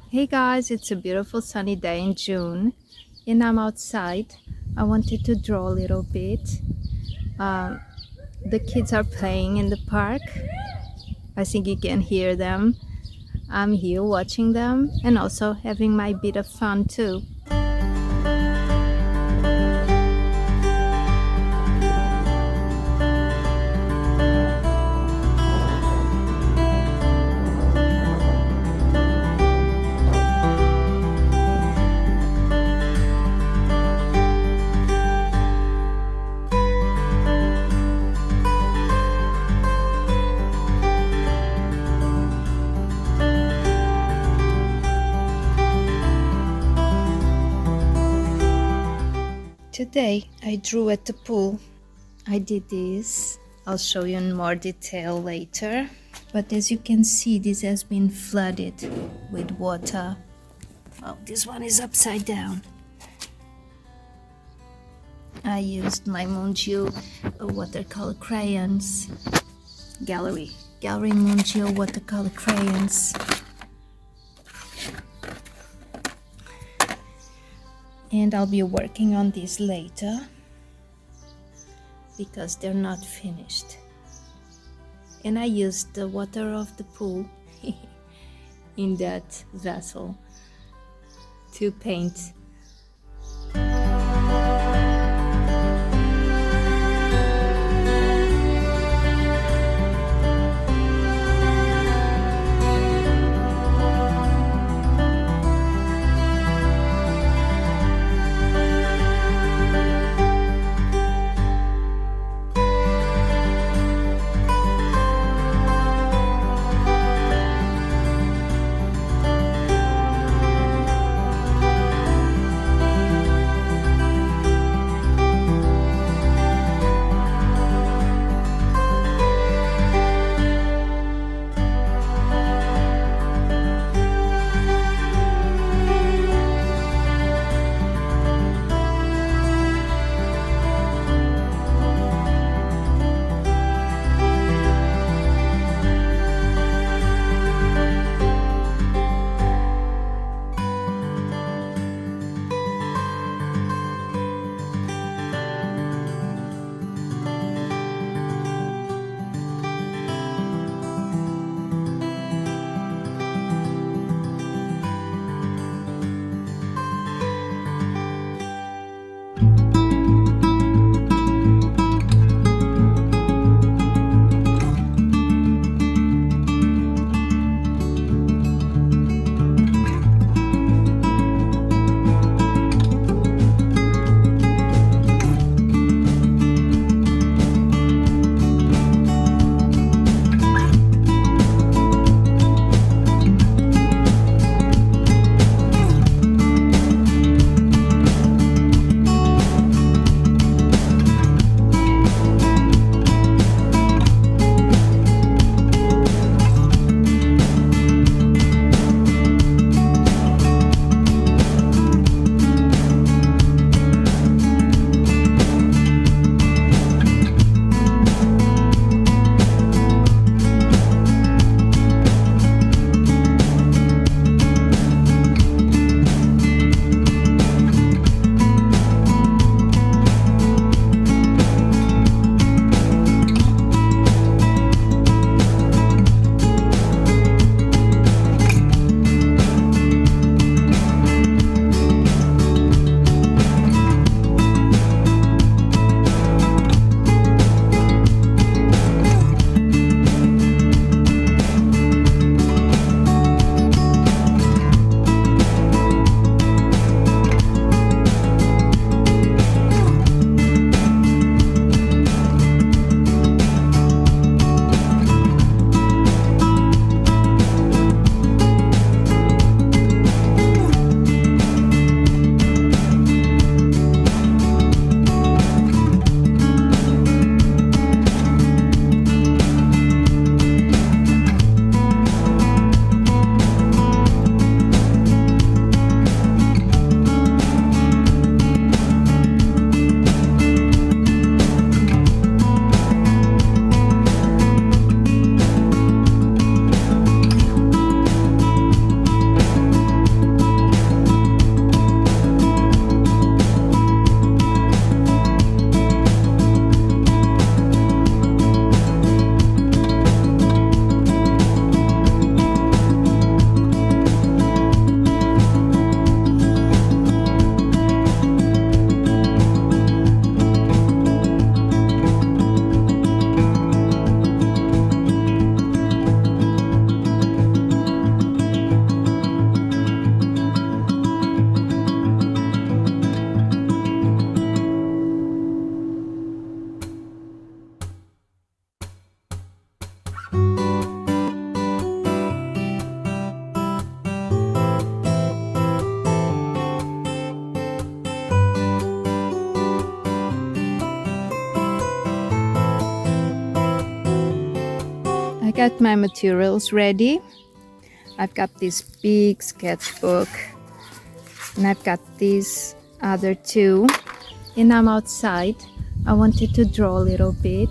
Hey guys, it's a beautiful sunny day in June and I'm outside. I wanted to draw a little bit. Um, the kids are playing in the park. I think you can hear them. I'm here watching them and also having my bit of fun too. Today I drew at the pool. I did this. I'll show you in more detail later. But as you can see, this has been flooded with water. Oh, this one is upside down. I used my Mungio watercolor crayons. Gallery Mungio watercolor crayons. And I'll be working on this later because they're not finished. And I used the water of the pool in that vessel to paint. I got my materials ready. I've got this big sketchbook and I've got these other two, and I'm outside. I wanted to draw a little bit.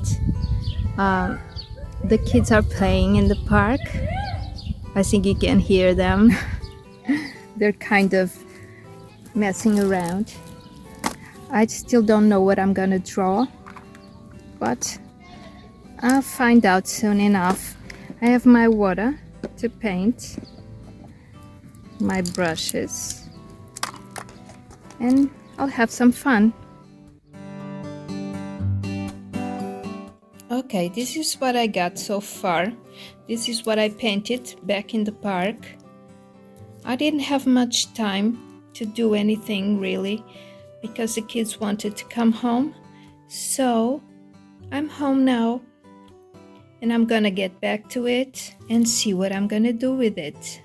The kids are playing in the park. I think you can hear them. They're kind of messing around. I still don't know what I'm gonna draw, but I'll find out soon enough. I have my water to paint, my brushes, and I'll have some fun. Okay, this is what I got so far. This is what I painted back in the park. I didn't have much time to do anything really because the kids wanted to come home. So I'm home now and I'm gonna get back to it and see what I'm gonna do with it.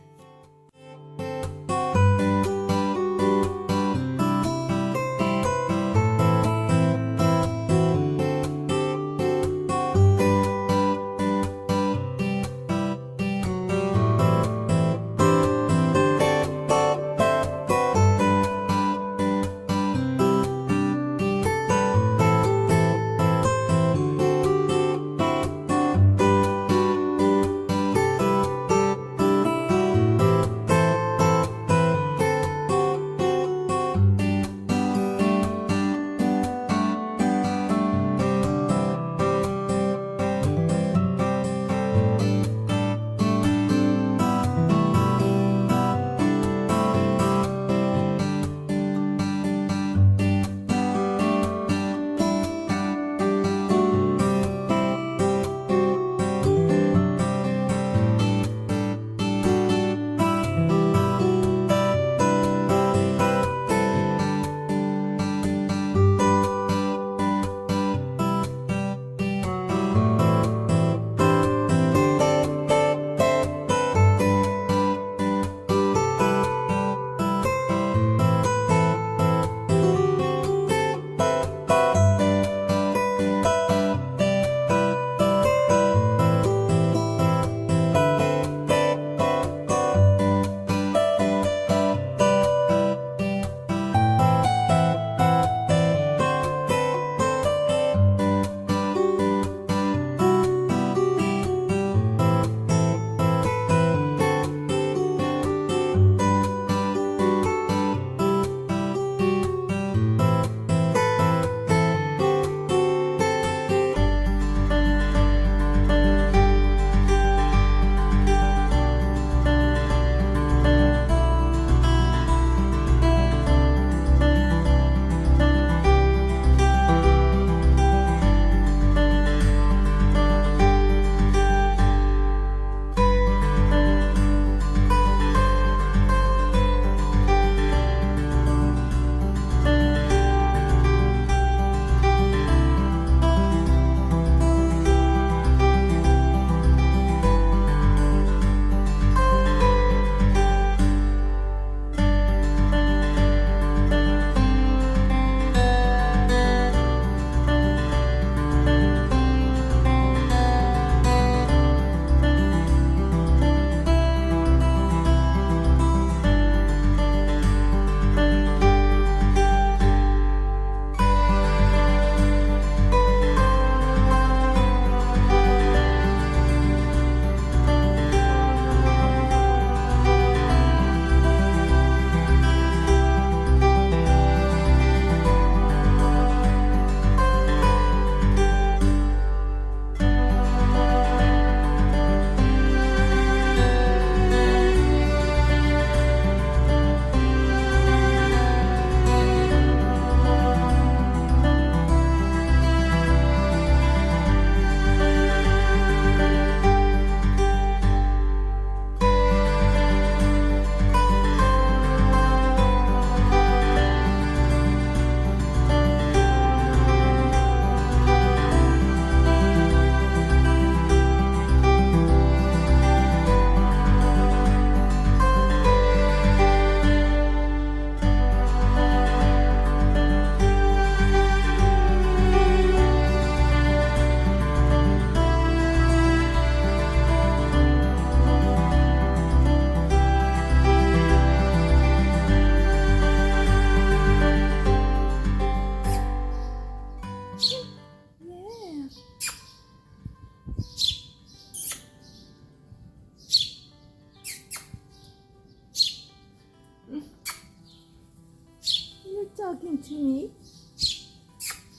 talking to me?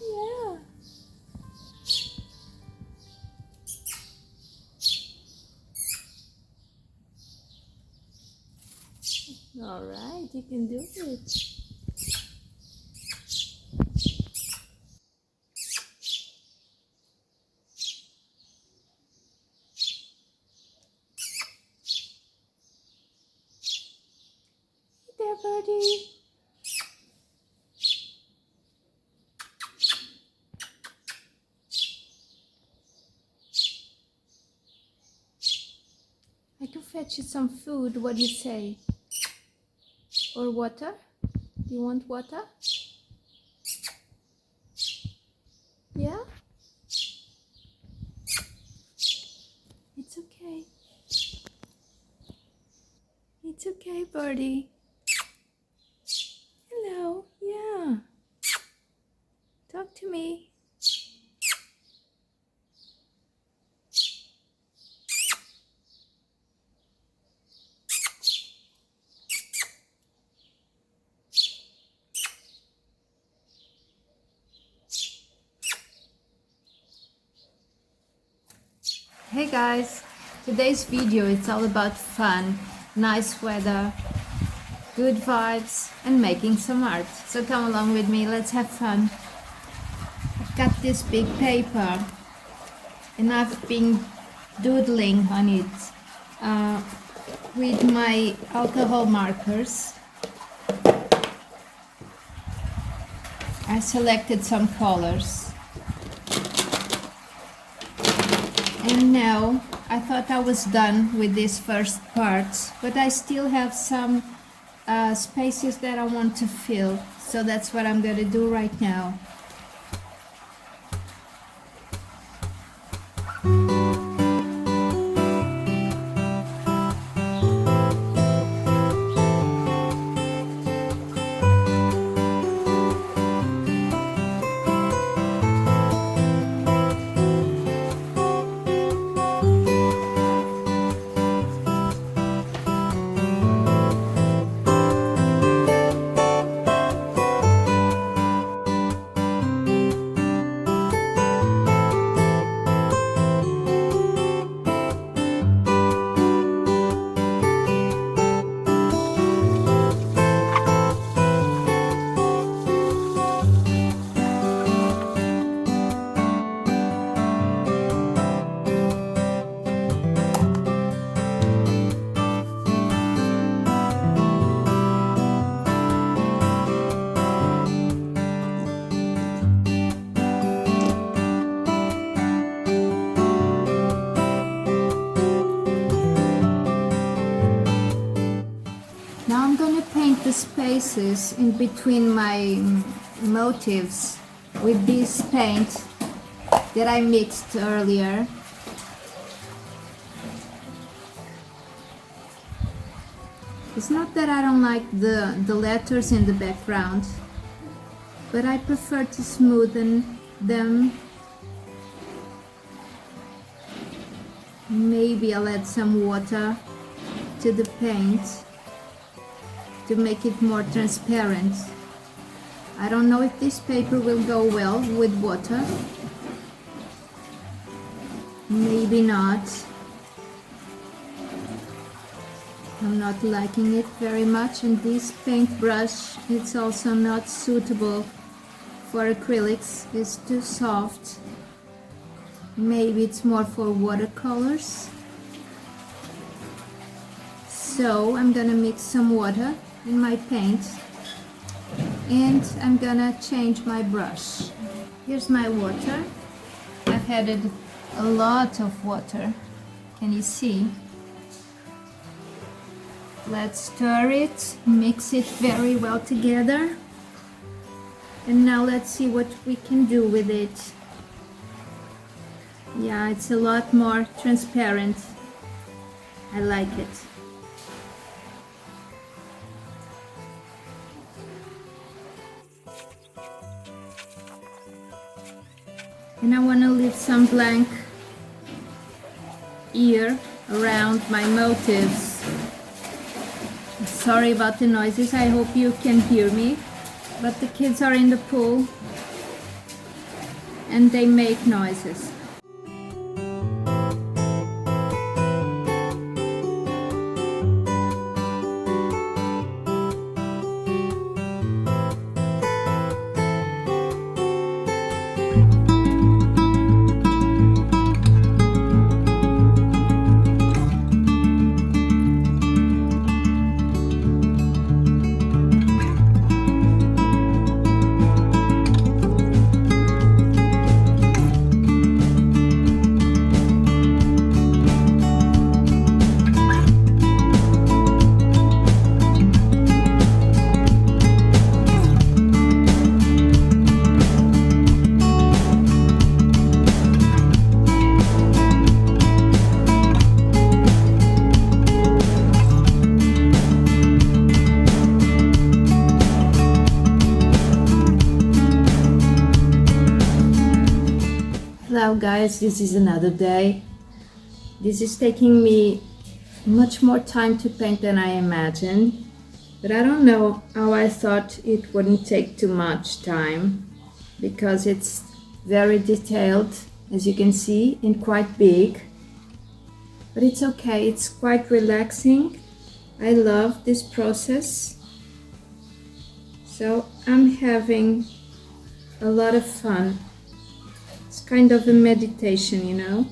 Yeah. All right, you can do it. Hey there, birdie. I can fetch you some food. What do you say? Or water? Do you want water? Yeah? It's okay. It's okay, birdie. Hello. Yeah. Talk to me. Hey guys, today's video is all about fun, nice weather, good vibes and making some art. So come along with me, let's have fun. I've got this big paper and I've been doodling on it with my alcohol markers. I selected some colors. And now I thought I was done with this first part, but I still have some spaces that I want to fill, so that's what I'm going to do right now. Now I'm going to paint the spaces in between my motifs with this paint that I mixed earlier. It's not that I don't like the letters in the background, but I prefer to smoothen them. Maybe I'll add some water to the paint to make it more transparent. I don't know if this paper will go well with water. Maybe not. I'm not liking it very much, and this paintbrush, it's also not suitable for acrylics. It's too soft. Maybe it's more for watercolors. So I'm gonna mix some water in my paint and I'm gonna change my brush. Here's my water. I've added a lot of water. Can you see? Let's stir it, mix it very well together, and now let's see what we can do with it. Yeah, it's a lot more transparent. I like it. And I want to leave some blank here around my motifs. Sorry about the noises, I hope you can hear me. but the kids are in the pool and they make noises. Hello guys, this is another day. This is taking me much more time to paint than I imagined, but I don't know how I thought it wouldn't take too much time because it's very detailed, as you can see, and quite big. But it's okay, it's quite relaxing. I love this process. So I'm having a lot of fun. It's kind of a meditation, you know.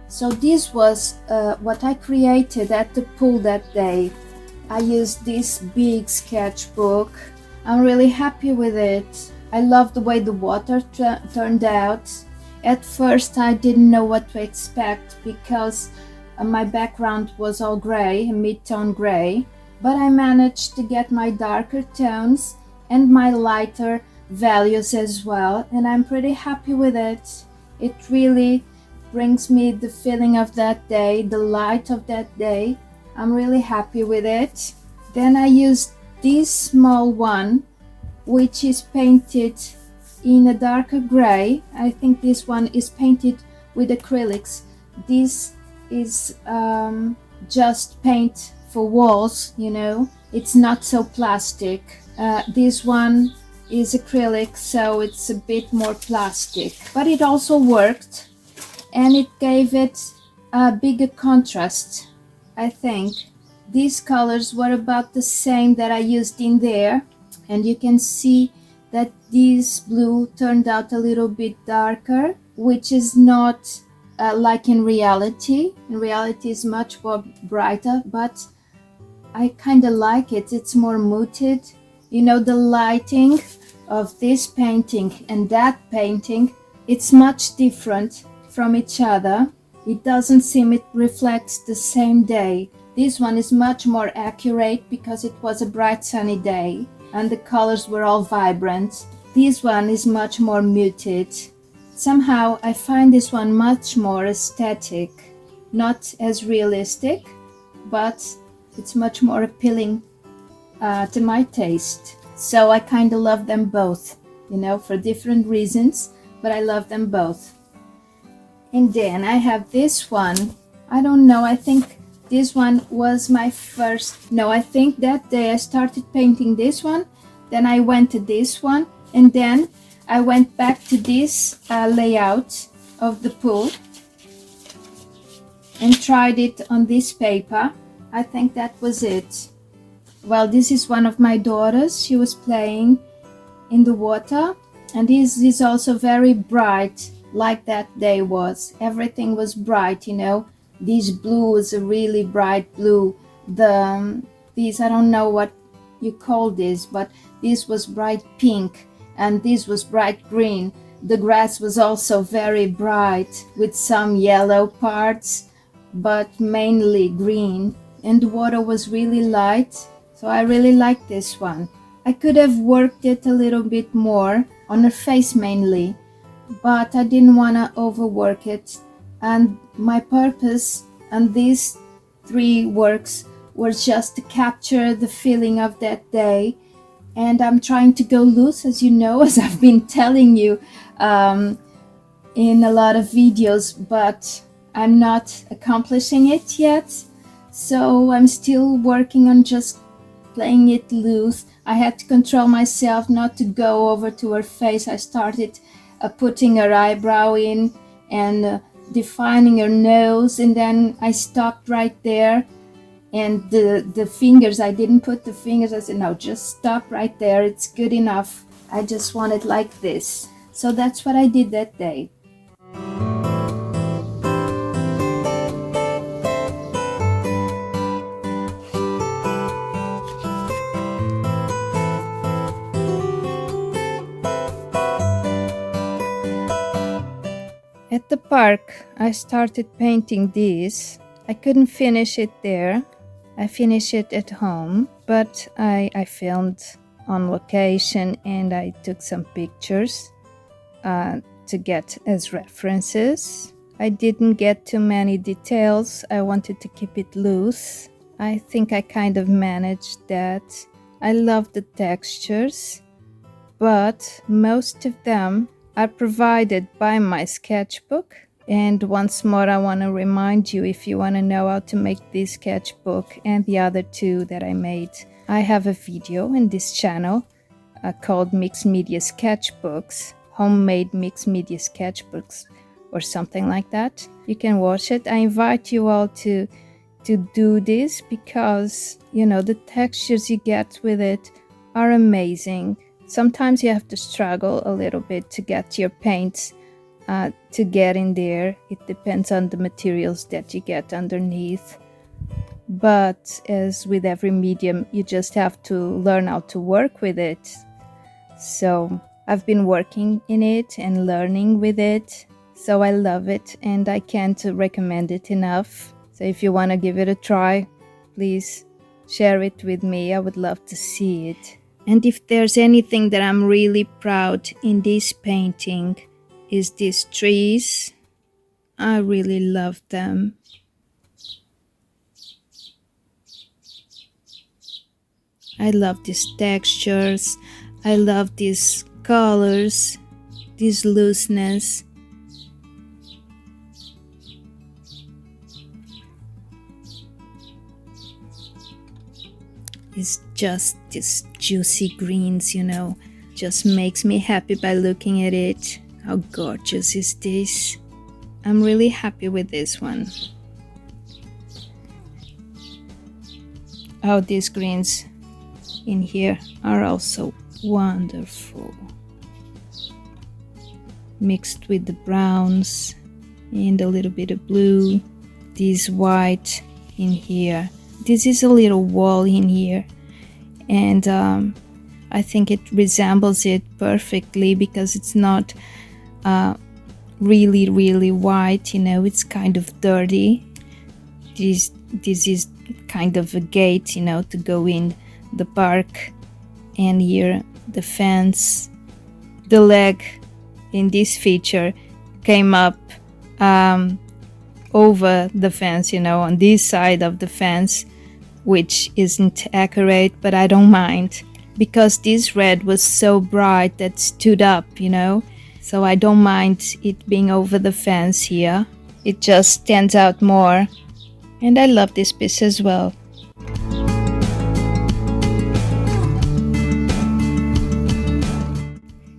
So this was what I created at the pool that day. I used this big sketchbook. I'm really happy with it. I love the way the water turned out. At first I didn't know what to expect because my background was all gray, mid-tone gray, but I managed to get my darker tones and my lighter values as well, and I'm pretty happy with it. It really brings me the feeling of that day, the light of that day. I'm really happy with it. Then I used this small one which is painted in a darker gray. I think this one is painted with acrylics. This is just paint for walls, you know. It's not so plastic. This one is acrylic, so it's a bit more plastic, but it also worked, and it gave it a bigger contrast. I think these colors were about the same that I used in there, and you can see that this blue turned out a little bit darker, which is not like in reality. In reality is much more brighter, but I kind of like it. It's more muted. You know, the lighting of this painting and that painting, it's much different from each other. It doesn't seem it reflects the same day. This one is much more accurate because it was a bright sunny day and the colors were all vibrant. This one is much more muted. Somehow I find this one much more aesthetic, not as realistic, but it's much more appealing to my taste. So I kind of love them both, you know, for different reasons, but I love them both. And then I have this one. I don't know, I think this one was my first. No, I think that day I started painting this one, then I went to this one, and then I went back to this layout of the pool and tried it on this paper. I think that was it. Well, this is one of my daughters. She was playing in the water, and this is also very bright, like that day was. Everything was bright, you know. This blue was a really bright blue. These, I don't know what you call this, but this was bright pink, and this was bright green. The grass was also very bright with some yellow parts, but mainly green. And the water was really light, so I really like this one. I could have worked it a little bit more on her face mainly, but I didn't want to overwork it. And my purpose on these three works was just to capture the feeling of that day. And I'm trying to go loose, as you know, as I've been telling you in a lot of videos, but I'm not accomplishing it yet. So I'm still working on just playing it loose. I had to control myself not to go over to her face. I started putting her eyebrow in and defining her nose, and then I stopped right there. And the fingers, I didn't put the fingers. I said, no, just stop right there. It's good enough. I just want it like this. So that's what I did that day. At the park, I started painting this. I couldn't finish it there. I finished it at home, but I filmed on location and I took some pictures to get as references. I didn't get too many details. I wanted to keep it loose. I think I kind of managed that. I love the textures, but most of them are provided by my sketchbook. And once more, I want to remind you, if you want to know how to make this sketchbook and the other two that I made, I have a video in this channel called Mixed Media Sketchbooks, Homemade Mixed Media Sketchbooks, or something like that. You can watch it. I invite you all to do this because, you know, the textures you get with it are amazing. Sometimes you have to struggle a little bit to get your paints to get in there. It depends on the materials that you get underneath. But as with every medium, you just have to learn how to work with it. So I've been working in it and learning with it. So I love it and I can't recommend it enough. So if you want to give it a try, please share it with me. I would love to see it. And if there's anything that I'm really proud in this painting, is these trees. I really love them. I love these textures. I love these colors, this looseness. It's just these juicy greens, just makes me happy by looking at it. How gorgeous is this? I'm really happy with this one. Oh, these greens in here are also wonderful. Mixed with the browns and a little bit of blue. This white in here. This is a little wall in here, and I think it resembles it perfectly because it's not really white, it's kind of dirty. This is kind of a gate, to go in the park. And here the fence, the leg in this feature came up over the fence, on this side of the fence, which isn't accurate, but I don't mind because this red was so bright that stood up, so I don't mind it being over the fence here. It just stands out more, and I love this piece as well.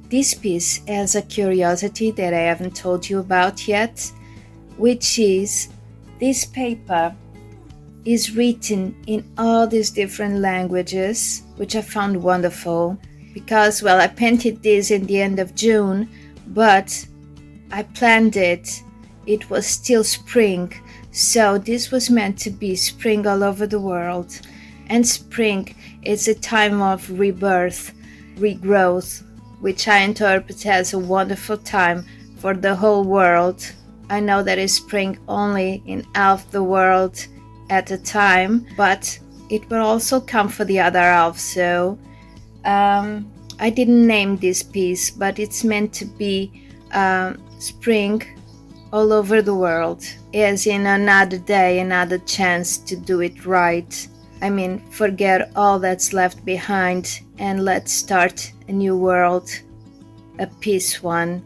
This piece has a curiosity that I haven't told you about yet, which is this paper is written in all these different languages, which I found wonderful because, well, I painted this in the end of June, but I planned it. It was still spring, so this was meant to be spring all over the world. And spring is a time of rebirth, regrowth, which I interpret as a wonderful time for the whole world. I know that it's spring only in half the world at a time, but it will also come for the other half. So I didn't name this piece, but it's meant to be spring all over the world, as in another day, another chance to do it right. I mean, forget all that's left behind and let's start a new world, a peace one,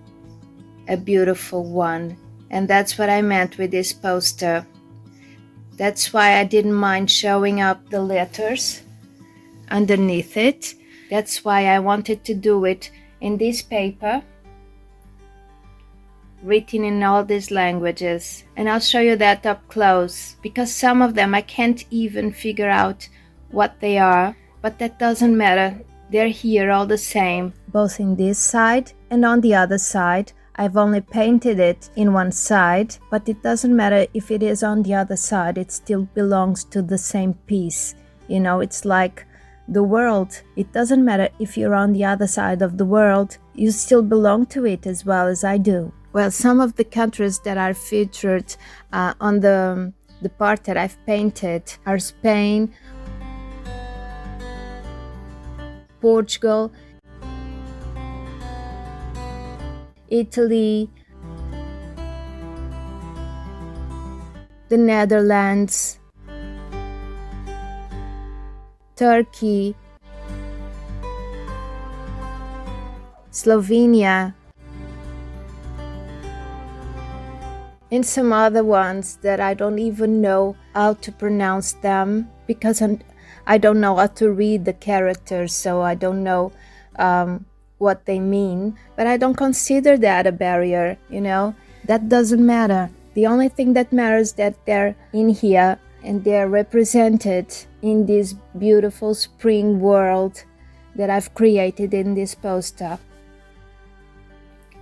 a beautiful one. And that's what I meant with this poster. That's why I didn't mind showing up the letters underneath it. That's why I wanted to do it in this paper, written in all these languages. And I'll show you that up close, because some of them I can't even figure out what they are, but that doesn't matter. They're here all the same, both in this side and on the other side. I've only painted it in one side, but it doesn't matter if it is on the other side, it still belongs to the same piece. It's like the world. It doesn't matter if you're on the other side of the world, you still belong to it as well as I do. Well, some of the countries that are featured on the part that I've painted are Spain, Portugal, Italy, the Netherlands, Turkey, Slovenia, and some other ones that I don't even know how to pronounce them because I don't know how to read the characters, so I don't know what they mean. But I don't consider that a barrier, That doesn't matter. The only thing that matters is that they're in here and they're represented in this beautiful spring world that I've created in this poster.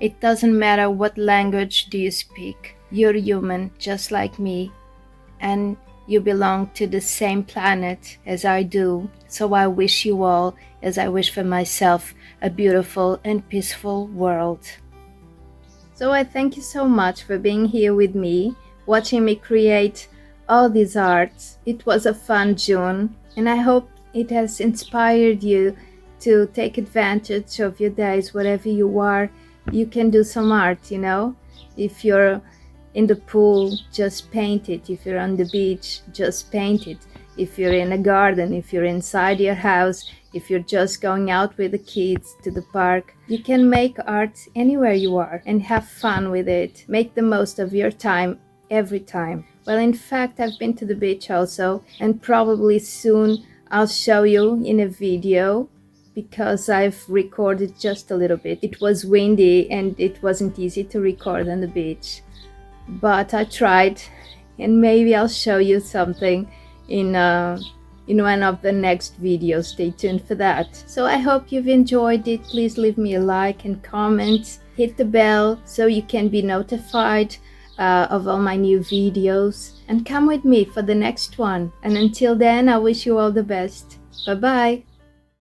It doesn't matter what language do you speak. You're human, just like me, and you belong to the same planet as I do. So I wish you all, as I wish for myself, a beautiful and peaceful world. So I thank you so much for being here with me, watching me create all these arts. It was a fun June, and I hope it has inspired you to take advantage of your days. Wherever you are, you can do some art, If you're in the pool, just paint it. If you're on the beach, just paint it. if you're in a garden, if you're inside your house, if you're just going out with the kids to the park. You can make art anywhere you are and have fun with it. Make the most of your time every time. Well, in fact, I've been to the beach also, and probably soon I'll show you in a video, because I've recorded just a little bit. It was windy and it wasn't easy to record on the beach, but I tried, and maybe I'll show you something in one of the next videos. Stay tuned for that. So I hope you've enjoyed it. Please leave me a like and comment. Hit the bell so you can be notified of all my new videos, and come with me for the next one. And until then, I wish you all the best. Bye bye.